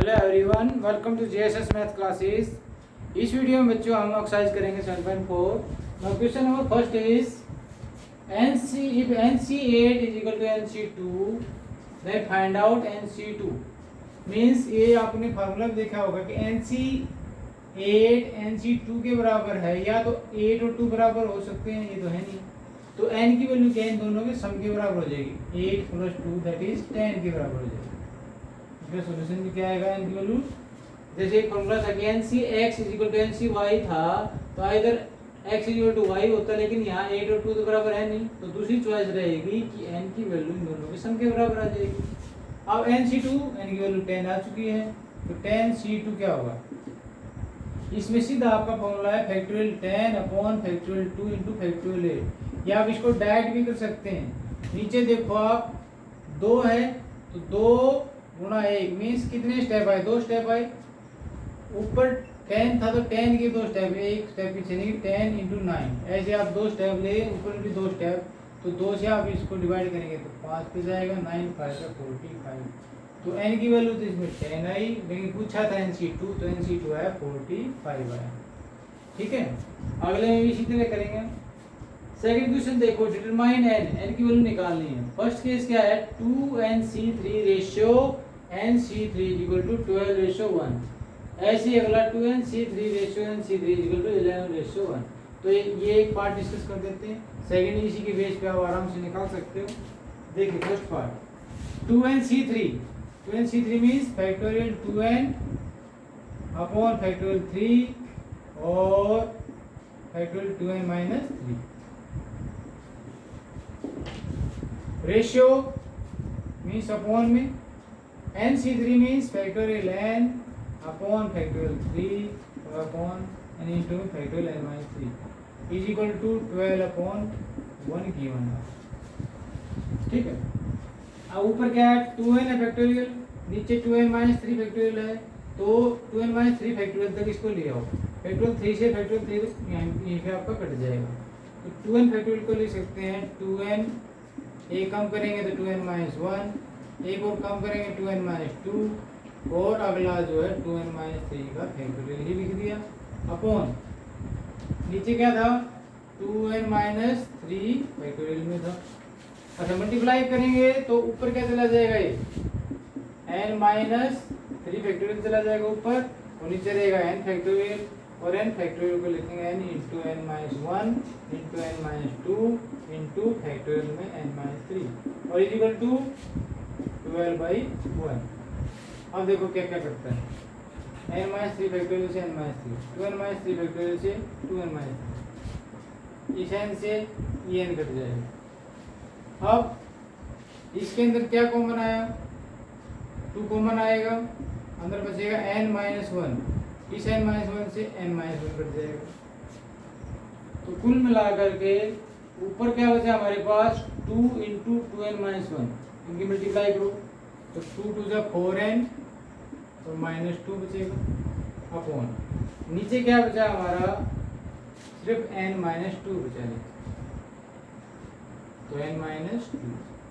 Hello everyone, welcome to JSS math classes. इस video में बच्चों हम एक्सरसाइज करेंगे 7.4। Now question number first is NC if NC8 is equal to NC2 then find out NC2। Means ये आपने formula में देखा होगा कि NC8 NC2 के बराबर है, या तो 8 और 2 बराबर हो सकते हैं, ये तो है नहीं। तो n की वैल्यू क्या है, इन दोनों के सम के बराबर हो जाएगी। 8 + 2 दैट इज 10 के बराबर हो जाएगी। इसका सॉल्यूशन भी क्या आएगा, n की वैल्यू जैसे एक फॉर्मूला था कि NCx = NCy था, तो इधर x = y होता, लेकिन यहाँ 8 और 2 तो बराबर है नहीं, तो दूसरी चॉइस रहेगी कि n की वैल्यू इन दोनों के सम के बराबर आ जाएगी। अब NC2 n की वैल्यू 10 आ चुकी है, तो 10C2 क्या होगा, इसमें सीधा आपका फॉर्मूला है फैक्टोरियल 10/2 × फैक्टोरियल 8, या आप इसको डायरेक्ट भी कर सकते हैं। नीचे देखो आप 2 है तो 2 × 1 मीन्स कितने स्टेप आए, 2 स्टेप आए। ऊपर 10 था तो 10 के 2 स्टेप, एक स्टेप पीछे नहीं, 10 × 9, ऐसे आप 2 स्टेप ले, ऊपर भी 2 स्टेप, तो 2 से आप इसको डिवाइड करेंगे तो 5 पे जाएगा, 9 × 5 = 45। तो n की वैल्यू तो इसमें 10 आई, लेकिन पूछा था NC2, तो NC2 आया 45 आया। ठीक है, अगले में भी इसी तरह करेंगे। सेकंड क्वेश्चन देखो, डिटरमाइन n की वैल्यू निकालनी है। फर्स्ट केस क्या है, 2NC3 रेशियो NC3 = 12:1। ऐसे अगला 2NC3 रेशियो NC3 = 11:1। तो ये एक पार्ट डिस्कस कर देते हैं, सेकंड इसी के बेस पे आप आराम से निकाल सकते हो। देखिए first part 2NC3 means factorial 2n upon factorial 3 और factorial 2n - 3। Ratio means upon में, NC3 means factorial n upon factorial 3 और upon n into factorial n - 3 is equal to 12/1 given है। ठीक है, अब ऊपर क्या है, 2n है फैक्टोरियल, नीचे 2n - 3 फैक्टोरियल है, तो 2n - 3 फैक्टोरियल तक इसको ले आओ। फैक्टोरियल 3 से फैक्टोरियल 3 यहीं पे आपका कट जाएगा, तो 2n फैक्टोरियल को ले सकते हैं 2n, एक कम करेंगे तो 2n - 1, एक और कम करेंगे 2n - 2, और अगला जो है 2n - 3 का फैक्टोरियल ही लिख दिया, अपॉन नीचे क्या था 2n - 3 फैक्टोरियल में था। अच्छा, मल्टीप्लाई करेंगे तो ऊपर क्या चला जाएगा, ये n - 3 फैक्टोरियल चला जाएगा ऊपर, और नीचे रहेगा n फैक्टोरियल, और n फैक्टोरियल को लिखेंगे n × n - 1 × n - 2 × फैक्टोरियल में n - 3 और इज इक्वल टू 12/1। अब देखो क्या क्या करता है, n - 3 फैक्टोरियल से n - 3, 2n - 3 फैक्टोरियल से 2n - 3, इस n से ये n कट जाएगा। अब इसके अंदर क्या कॉमन आया, 2 कॉमन आएगा, अंदर बचेगा n - 1, इस n - 1 से n - 1 कट जाएगा। तो कुल मिलाकर के ऊपर क्या बचा हमारे पास, 2 × 2n - 1, इनकी मल्टीप्लाई करो तो 2 × 2 = 4n, तो -2 बचेगा, अपॉन नीचे क्या बचा हमारा, सिर्फ n - 2 बचा है, तो n - 2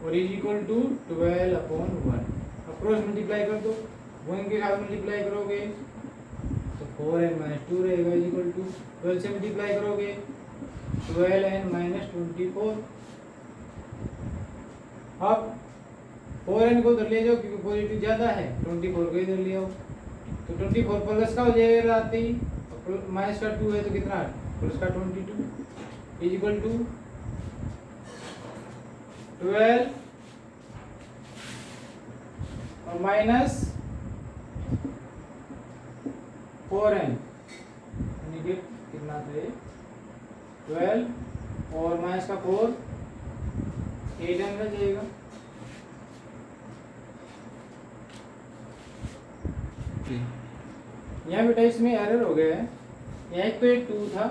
और इज इक्वल टू 12/1। अब क्रॉस मल्टीप्लाई कर दो, 1 के साथ मल्टीप्लाई करोगे तो 4n - 2 रहेगा, इज इक्वल टू 12 से मल्टीप्लाई करोगे 12n - 24। अब 4n को इधर ले जाओ क्योंकि पॉजिटिव ज़्यादा है, 24 को इधर ले आओ, तो 24 प्लस का हो जाएगा आते ही, माइनस का 2 है तो कितना, प्लस का 22 इज इक्वल टू 12 और माइनस 4n, कितना था, 12 और माइनस का 4, 8n रह जाएगा। यहाँ बेटा इसमें एरर हो गया है, यहाँ एक तो एक 2 था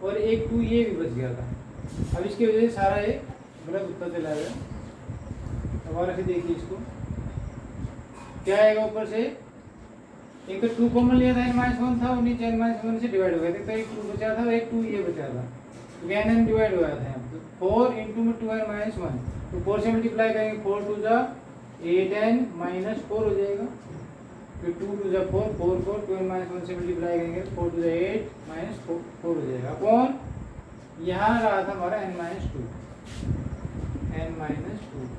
और एक 2 ये भी बच गया था, अब इसकी वजह से सारा ये गलत उत्तर चला गया। दोबारा से देखिए इसको, क्या आएगा, ऊपर से एक तो 2 कॉमन लिया था, n - 1 था, और नीचे n - 1 से डिवाइड हो गया था, तो एक 2 बचा था और एक 2 ये बचा था, तो n डिवाइड हो गया था यहाँ पे, 4 × 2n - 1, तो 4 से मल्टीप्लाई करेंगे, 4 × 2 = 8n - 4 हो जाएगा। फिर 2 टू ज़ा 4, 4 को 12 माइनस 1 से मल्टीप्लाई करेंगे 4 टू ज़ा 8 माइनस 4 हो जाएगा अपॉन यहाँ रहा था हमारा n minus 2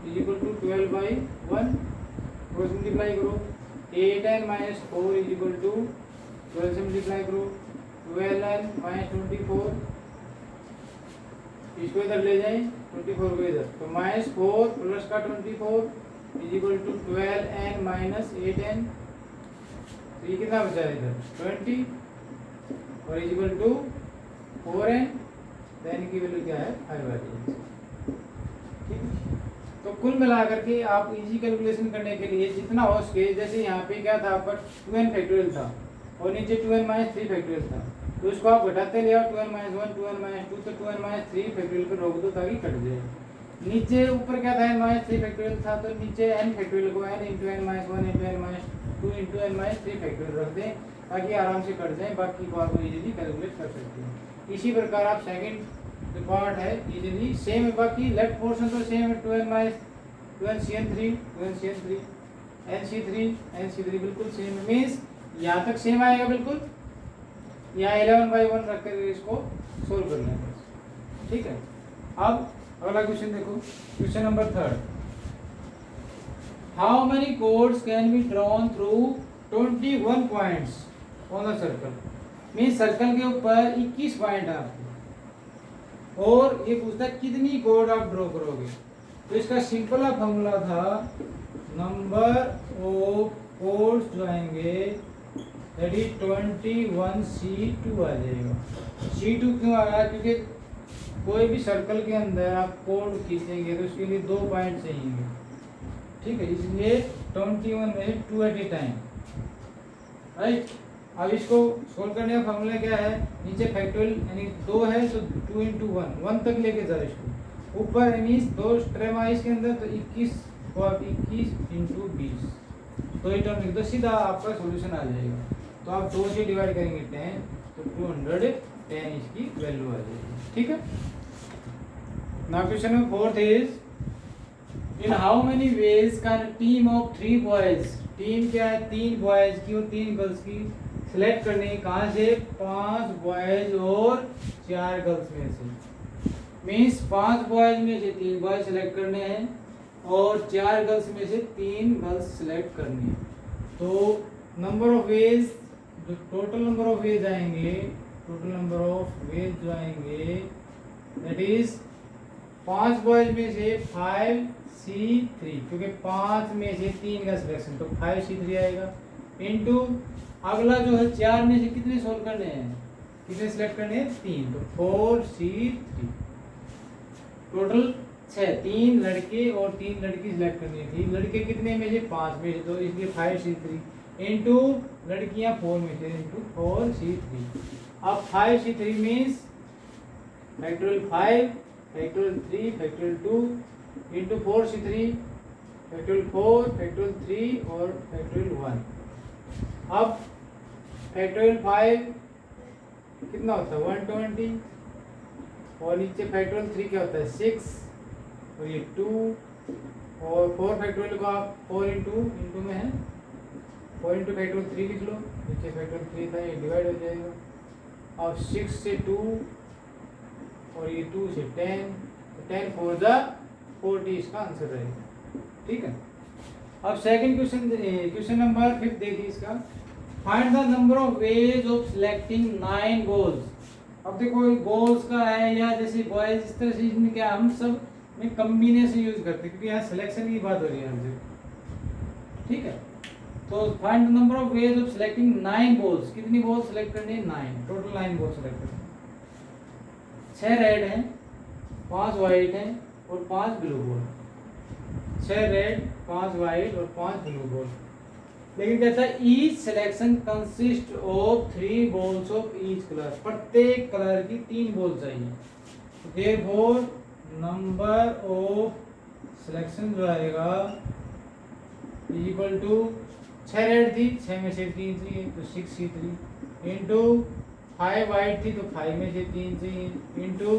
is equal to 12 by 1 को मल्टीप्लाई करो 8n minus 4 is equal to 12 से मल्टीप्लाई करो 12n माइनस 24 इसको इधर ले जाएं 24 को इधर तो माइनस 4 प्लस का 24 is equal to 12n minus 8n तो ये कितना बचा इधर 20 और इज इक्वल टू 4n तो n की वैल्यू क्या है 5 आ रही है। ठीक है तो कुल मिलाकर के आप इजी कैलकुलेशन करने के लिए जितना हो सके जैसे यहाँ पे क्या था आपका 2n फैक्टोरियल था और नीचे 2n माइनस 3 फैक्टोरियल था तो इसको आप घटाते ले आओ 2n माइनस 1 2n माइनस 2 तो 2n माइनस 3 फैक्टोरियल पर रोक दो ताकि कट जाए। नीचे ऊपर क्या था n माइनस 3 फैक्टोरियल था तो नीचे n फैक्टोरियल को n into n minus 1 into n minus 2 into n minus 3 factorial रख दें ताकि आराम से कट जाए बाकी को आप इजीली कैलकुलेट कर सकते हैं। इसी प्रकार आप सेकंड पार्ट है इजीली सेम है बाकी लेफ्ट पोर्शन तो सेम है 2n माइनस 2n NC3 बिल्कुल सेम मीन्स यहाँ तक सेम आएगा बिल्कुल यहाँ 11 बाई 1 रख कर इसको सोल्व करना है बस। ठीक है अब अगला क्वेश्चन देखो question number 3 how many codes can be drawn through 21 points on the circle means circle के ऊपर 21 पॉइंट है आपको और ये पूछता है कितनी कोड आप ड्रॉ करोगे तो इसका सिंपल फॉर्मूला था नंबर ऑफ कोड्स जो आएंगे दैट इज 21 C2 आ जाएगा। C2 क्यों आ रहा है क्योंकि कोई भी सर्कल के अंदर आप कोड खींचेंगे तो उसके लिए 2 पॉइंट चाहिए। ठीक है इसलिए 21 में 2 एट ए टाइम राइट। अब इसको सोल्व करने का फॉर्मूला क्या है नीचे फैक्टोरियल यानी 2 है तो 2 इंटू 1 तक लेके जाओ इसको ऊपर यानी 2 टर्म है इसके अंदर तो 21 को आप 21 इंटू 20 तो ये टर्म लिख दो सीधा आपका सॉल्यूशन आ जाएगा। तो आप 2 से डिवाइड करेंगे 10 तो 210 इसकी वैल्यू आ जाएगी। ठीक है now question number 4 is in how many ways can team of 3 boys team क्या है 3 बॉयज की और 3 गर्ल्स की सिलेक्ट करनी है कहाँ से 5 बॉयज और 4 गर्ल्स में से मीन्स 5 बॉयज में से 3 बॉयज सिलेक्ट करने हैं और 4 गर्ल्स में से 3 गर्ल्स सिलेक्ट करनी है। तो नंबर ऑफ वेज जो टोटल नंबर ऑफ वेज आएंगे टोटल नंबर ऑफ वेज जो आएंगे दैट इज 5 बॉयज में से 5C3 क्योंकि 5 में से 3 का सिलेक्शन तो 5C3 आएगा इनटू अगला जो है 4 में से कितने सोल्व करने हैं कितने सिलेक्ट करने हैं 3 तो 4C3 टोटल 6 3 लड़के और 3 लड़की सिलेक्ट करनी थी। लड़के कितने में से 5 में से तो इसलिए 5C3 इनटू लड़कियां 4 में से इनटू 4C3 अब 5C3 means factorial 5 factorial 3 factorial 2 into 4C3 factorial 4 factorial 3 और फैक्टोरियल 1। अब फैक्टोरियल 5 कितना होता है 120 और नीचे फैक्टोरियल 3 क्या होता है 6 और ये 2 और 4 फैक्टोरियल को आप 4 इंटू में है 4 इंटू फैक्टोरियल 3 लिख लो नीचे फैक्टोरियल 3 था ये डिवाइड हो जाएगा। अब 6 से 2 और ये 2 से 10 तो 10 4 जा 40 इसका आंसर रहेगा। ठीक है अब सेकंड क्वेश्चन नंबर 5 देखिए इसका find the number of ways of selecting 9 goals. अब देखो गोल्स का है या जैसे बॉयज इस तरह से इसमें क्या हम सब में कॉम्बिनेशन यूज करते हैं क्योंकि यहाँ सिलेक्शन की बात हो रही है हमसे। ठीक है तो find the number of ways of selecting 9 balls कितनी बॉल सिलेक्ट करनी है 9 टोटल 9 बॉल सिलेक्ट करनी है। 6 रेड हैं 5 वाइट हैं और 5 ब्लू बॉल 6 रेड 5 वाइट और 5 ब्लू बॉल लेकिन कहता है each selection consist of 3 balls of each colour प्रत्येक कलर की 3 बॉल चाहिए। देयरफॉर नंबर ऑफ सिलेक्शन जो आएगा इक्वल टू 6 रेड थी 6 में से 3 चाहिए तो 6C3 इंटू 5 वाइट थी तो 5 में से 3 चाहिए इंटू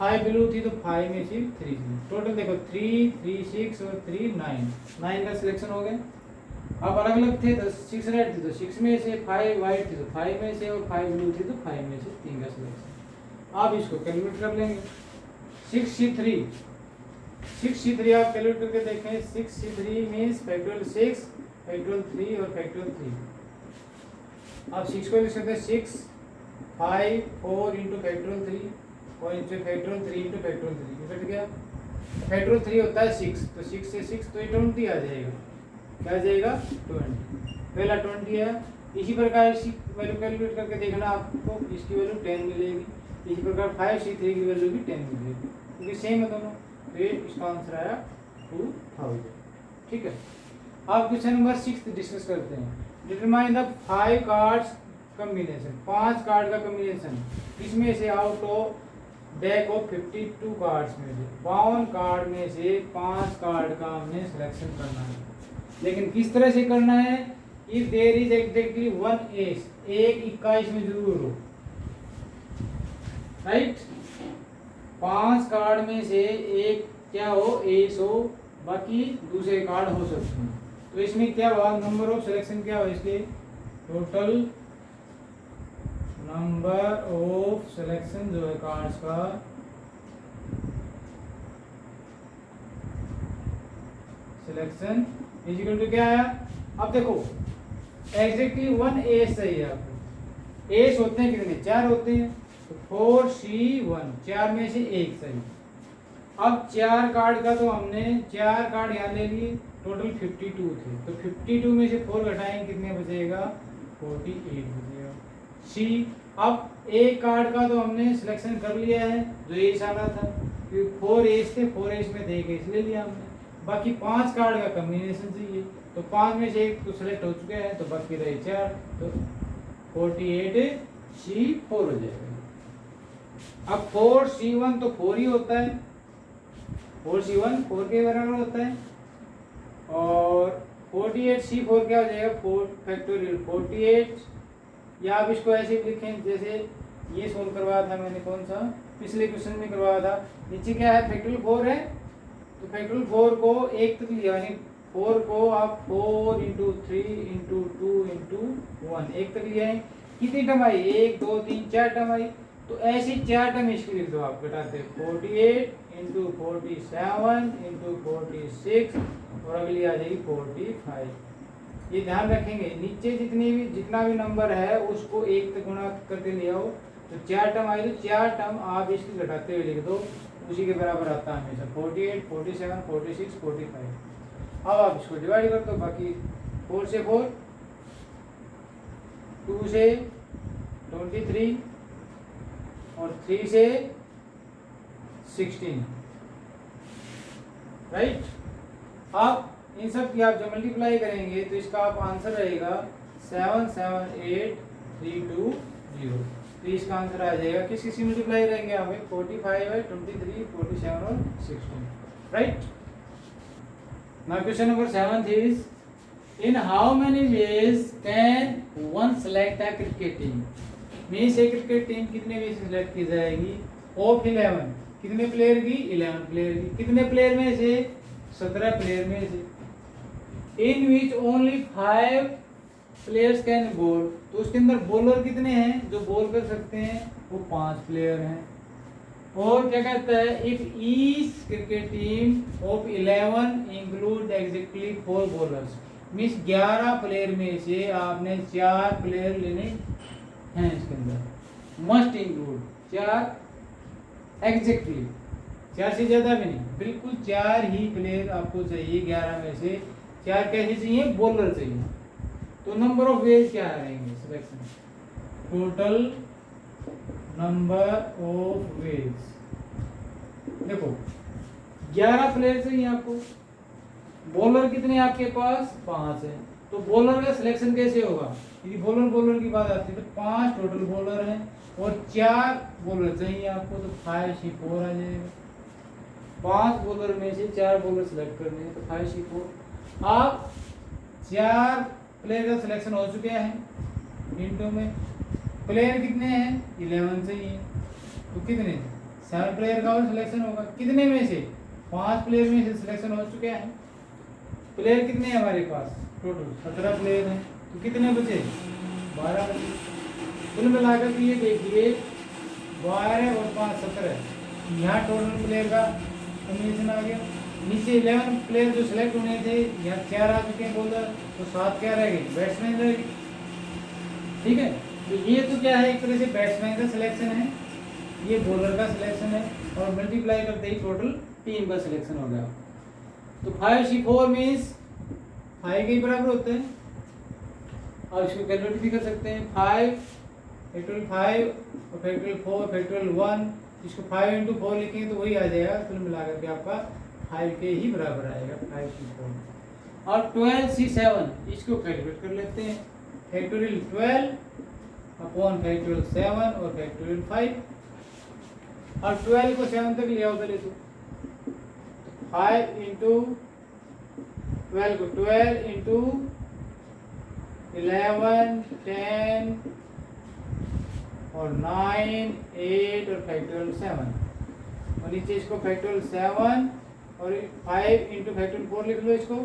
5 ब्लू थी तो 5 में से 3 चाहिए। टोटल देखो 3 3 6 और 3 9 9 का सिलेक्शन हो गया अब अलग अलग थे तो 6 रेड थे तो 6 में से 5 वाइट थे तो 5 में से, और 5 ब्लू थे तो 5 में से 3 का सिलेक्शन। आप इसको कैलकुलेट कर लेंगे। 6C3 आप कैलकुलेट करके देखें। 6C3 मीन्स फैक्टोरियल 6, फैक्टोरियल 3 और फैक्टोरियल 3। आप 6 को लिख सकते हैं 6 5 4 इंटू फैक्टोरियल 3 और into factorial 3 into factorial 3 cut गया। फैक्टोरियल 3 होता है 6, तो 6 से 6 तो ये 20 आ जाएगा। क्या आ जाएगा 20, पहला 20 है। इसी प्रकार इसकी वैल्यू कैलकुलेट करके देखना, आपको इसकी वैल्यू 10 मिलेगी। इसी प्रकार 5C3 की वैल्यू भी 10 मिलेगी, क्योंकि सेम है दोनों। तो ये इसका आंसर आया 2000। ठीक है, आप क्वेश्चन नंबर 6 डिस्कस करते हैं। Determine the 5 cards combination, 5 card का कॉम्बिनेशन। इसमें से out of deck of 52 cards में से 52 कार्ड में से 5 कार्ड का हमने सिलेक्शन करना है। लेकिन किस तरह से करना है? If there is exactly 1 ace, एक इक्का इसमें जरूर हो, राइट। 5 कार्ड में से एक क्या हो, एस हो, बाकी दूसरे कार्ड हो सकते हैं। तो इसमें क्या हुआ, नंबर ऑफ सिलेक्शन क्या हुआ इसके, टोटल नंबर ऑफ सिलेक्शन जो है कार्ड्स का, सिलेक्शन इक्वल टू क्या आया। अब देखो एग्जैक्टली 1 एस चाहिए आपको। एस होते हैं कितने, 4 होते हैं, तो 4C1, 4 में से एक सही। अब 4 कार्ड का तो हमने 4 कार्ड यहाँ ले लिए, टोटल 52 थे, तो 52 में से 4 घटाएंगे कितने बचेगा, 48 बचेगा। सी, अब एक कार्ड का तो हमने सिलेक्शन कर लिया है, जो एस आना था, क्योंकि 4 एस थे, 4 एस में दे के इसलिए लिया हमने। बाकी 5 कार्ड का कॉम्बिनेशन चाहिए, तो 5 में से एक तो सिलेक्ट हो चुके हैं, तो बाकी रहे 4, तो 48C4 हो जाएगा। अब 4C1 तो 4 ही होता है, 4C1 4 के बराबर होता है, और 48C4 क्या हो जाएगा, 4 फैक्टोरियल 48, या आप इसको ऐसे भी लिखें जैसे ये सोल्व करवाया था मैंने, कौन सा, पिछले क्वेश्चन में करवाया था। नीचे क्या है, फैक्टोरियल 4 है, तो फैक्टोरियल 4 को एक तक लिया, यानी 4 को आप 4 इंटू 3 इंटू 2 इंटू 1 एक तक लिया है। कितनी टर्म आई, 1 2 3 4 टर्म आई, तो ऐसी 4 टर्म इसकी लिख दो आप, घटाते 48 इंटू 47 इंटू 46 और अगली आ जाएगी 45। ये ध्यान रखेंगे, नीचे जितना भी नंबर है उसको एक तक गुणा करके ले आओ, तो 4 टर्म आई, तो 4 टर्म आप इसकी घटाते हुए लिख दो, उसी के बराबर आता है हमेशा 48 47 46 45। अब आप इसको डिवाइड कर दो, बाकी 4 से 4, 2 से 23 और 3 से 16, राइट। अब इन सब की आप जब मल्टीप्लाई करेंगे तो इसका आप आंसर रहेगा 778320। तो इसका आंसर आ जाएगा, किस किसी मल्टीप्लाई करेंगे आप, 45 है, 23 47 और 16, right. Now question number 7 is, in how many ways can one select a cricket team. Means एक क्रिकेट टीम कितने वे से सिलेक्ट की जाएगी, ऑफ 11, कितने प्लेयर की, 11 प्लेयर की, कितने प्लेयर में से, 17 प्लेयर में से, in which only 5 players can ball. तो उसके अंदर बॉलर कितने हैं जो बॉल कर सकते हैं, वो 5 प्लेयर हैं। और क्या कहता है, if each cricket team of 11 include exactly 4 bowlers, means 11 player में से आपने 4 प्लेयर लेने हैं, इसके अंदर मस्ट इंक्लूड 4 एग्जैक्टली, 4 से ज्यादा भी नहीं, बिल्कुल 4 ही प्लेयर आपको चाहिए। 11 में से 4 कैसे चाहिए, बॉलर चाहिए। तो नंबर ऑफ वेज क्या रहेंगे selection, total number of ways. देखो 11 प्लेयर चाहिए आपको, बॉलर कितने आपके पास, 5 है, तो बॉलर का सिलेक्शन कैसे होगा, यदि बॉलर की बात आती है तो 5 टोटल बॉलर हैं और 4 बॉलर चाहिए आपको, तो 5C4 आ जाएगा। 5 बॉलर में से 4 बॉलर सिलेक्ट करने हैं, तो 5C4। आप 4 प्लेयर का सिलेक्शन हो चुके हैं, इंटू में प्लेयर कितने हैं, 11 चाहिए, तो कितने, 7 प्लेयर का और सिलेक्शन होगा, कितने में से, 5 प्लेयर में से सिलेक्शन हो चुके हैं। प्लेयर कितने हैं हमारे पास, टोटल 17 प्लेयर हैं, तो कितने बचे? 12 बचे। कुल मिलाकर के ये देखिए 12 और 5 17, यहाँ टोटल प्लेयर का कॉम्बिनेशन आ गया। नीचे 11 प्लेयर जो सिलेक्ट होने थे, यहाँ 4 आ चुके हैं बॉलर, तो 7 क्या रह गए? बैट्समैन रह गए। ठीक है, तो ये तो क्या है, एक तरह से बैट्समैन का सिलेक्शन है, ये बॉलर का सिलेक्शन है, और मल्टीप्लाई करते ही टोटल टीम का सिलेक्शन हो गया। तो 5C4 मीन्स 5 के ही बराबर होते हैं, और इसको कैलकुलेट भी कर सकते हैं। 5 फैक्टोरियल 5 और फैक्टोरियल 4 फैक्टोरियल 1, इसको 5 इंटू 4 लिखेंगे तो वही आ जाएगा, कुल मिलाकर के आपका 5 के ही बराबर आएगा 5C4। और 12C7 इसको कैलकुलेट कर लेते हैं, फैक्टोरियल 12 अपॉन फैक्टोरियल 7 और फैक्टोरियल 5, और 12 को 7 तक ले आओ पहले तो 5 इंटू 12 को 12 इंटू 11 10 और 9 8 और फैक्टोरियल 7, और नीचे इसको फैक्टोरियल 7 और 5 इंटू फैक्टोरियल 4 लिख लो। इसको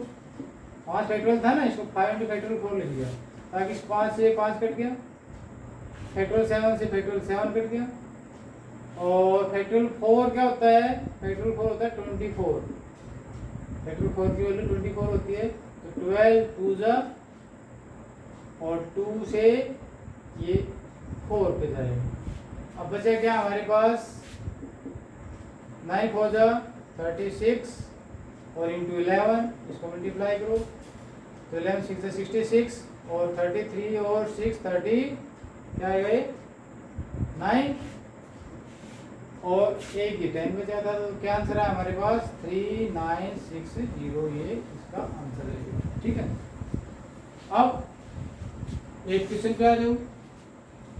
5 फैक्टोरियल था ना, इसको 5 इंटू फैक्टोरियल 4 लिख दिया, ताकि 5 से 5 कट गया, फैक्टोरियल 7 से फैक्टोरियल 7 कट गया, और फैक्टोरियल 4 क्या होता है? फैक्टोरियल 4 होता है 24, फैक्टोरियल 4 की वैल्यू 24 होती है। तो 12 2 जा और 2 से ये 4 पे जाएगा। अब बचा क्या हमारे पास? 9 4 जा 36 और इंटू 11, इसको मल्टीप्लाई करो तो 11 6 66 और 33 और 6 30 क्या आएगा ये 9, और एक ही 10 बचा था, तो क्या आंसर है हमारे पास? 3960, ये इसका आंसर है। ठीक है, अब एक क्वेश्चन पे आ जाओ।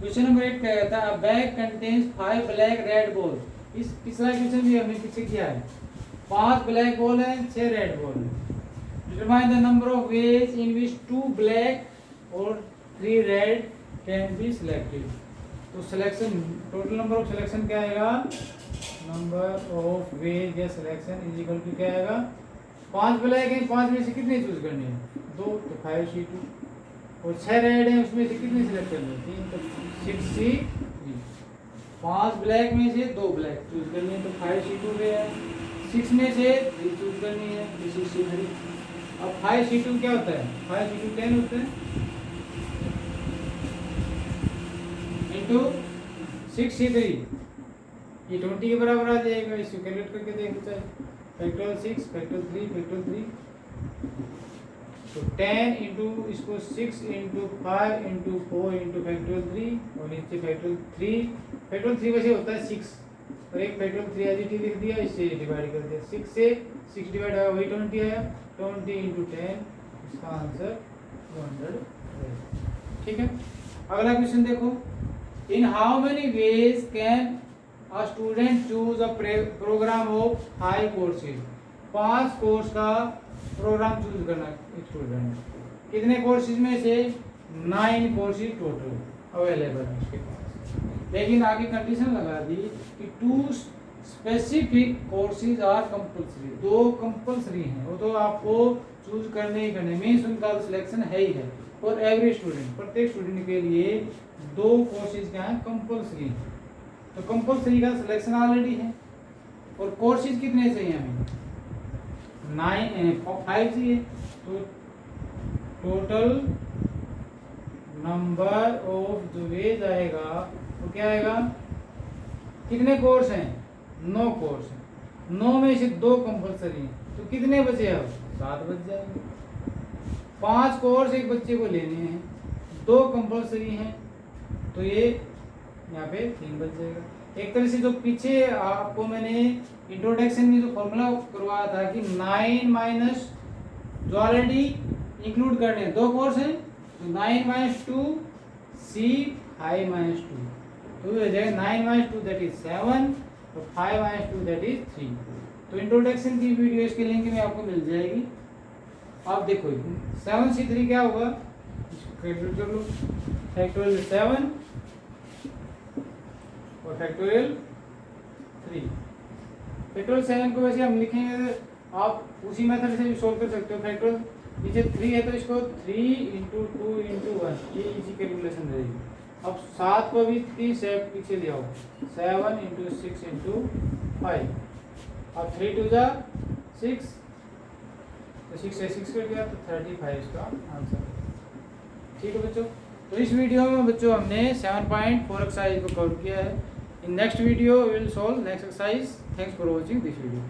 क्वेश्चन नंबर 8 क्या कहता है? अ bag contains 5 black red ball. इस पिछला क्वेश्चन भी हमने पीछे किया है, 5 ब्लैक बॉल है, 6 रेड बॉल है। Determine the number of ways in which 2 black और 3 रेड कैन बी सिलेक्टेड। तो selection, total number of selection क्या आएगा? नंबर ऑफ वेज या सिलेक्शन इज इक्वल टू क्या आएगा? 5 ब्लैक है, 5 में से कितने चूज करने हैं? 2, तो 5C2, और 6 रेड है, उसमें से कितने सिलेक्ट करने हैं? 3, तो 6C3। 5 ब्लैक में से 2 ब्लैक चूज करनी है, तो 5C2 पे है। 6 में से 3 चूज करनी है, तो 6C3। अब 5C2 क्या होता है? 5C2 10 होता है इंटू 6C3, ये 20 के बराबर आ जाएगा। इसको कैलकुलेट करके देख लो, फैक्टोरियल 6 फैक्टोरियल 3 फैक्टोरियल 3, तो 10 इंटू इसको 6 इंटू 5 इंटू 4 इंटू फैक्टोरियल 3, और नीचे फैक्टोरियल 3 वैसे होता है 6, और एक फैक्टोरियल 3 एज इट इज लिख दिया, इससे डिवाइड कर दिया। 6 से 6 डिवाइड आया वही 20 आया, 20 इंटू 10, इसका आंसर 200। ठीक है, अगला क्वेश्चन देखो। In how many ways can a student choose a programme of 5 courses. 5 course का प्रोग्राम चूज करना एक स्टूडेंट, कितने कोर्सेज में से? 9 कोर्सेज टोटल अवेलेबल है उसके पास, लेकिन आगे कंडीशन लगा दी कि 2 specific courses are compulsory. 2 compulsory हैं, वो तो आपको चूज करने ही करने, मीन्स उनका सिलेक्शन है ही है। और एवरी स्टूडेंट, प्रत्येक स्टूडेंट के लिए 2 कोर्सेज क्या है? कंपल्सरी। तो कंपल्सरी का सिलेक्शन ऑलरेडी है, और कोर्सेज कितने चाहिए हमें? 5 चाहिए। तो टोटल नंबर ऑफ जो वेज आएगा वो क्या आएगा? कितने कोर्स हैं? 9 कोर्स हैं, 9 में से 2 कंपल्सरी हैं, तो कितने बचे? अब 7 बच जाएंगे। 5 कोर्स एक बच्चे को लेने हैं, 2 कंपल्सरी हैं, तो ये यहाँ पे 3 बच जाएगा। एक तरह से जो पीछे आपको मैंने इंट्रोडक्शन में जो फॉर्मूला करवाया था कि 9 माइनस जो ऑलरेडी इंक्लूड करने 2 कोर्स हैं, तो 9 माइनस 2 C 5 माइनस 2, तो हो जाएगा 9 माइनस 2 दैट इज 7, तो 5 माइनस 2 दैट इज 3। तो इंट्रोडक्शन की वीडियो इसके लिंक में आपको मिल जाएगी। आप देखो 7C3 क्या होगा, कैलकुलेट कर लो। फैक्टोरियल 7 और फैक्टोरियल 3। फैक्टोरियल 7 को वैसे हम लिखेंगे, आप उसी मेथड से भी सोल्व कर सकते हो। फैक्टोरियल नीचे 3 है तो इसको 3 इंटू 2 इंटू 1 ये इजी कैलकुलेशन रहेगी। अब 7 को भी 3 से पीछे ले आओ, 7 इंटू 6 इंटू 5 और 3 टू जा 6 तो 6 से 6 कट गया तो 35 इसका आंसर। ठीक है बच्चों, तो इस वीडियो में बच्चों हमने 7.4 एक्सरसाइज को कवर किया है। In next video will solve next exercise. Thanks for watching this video.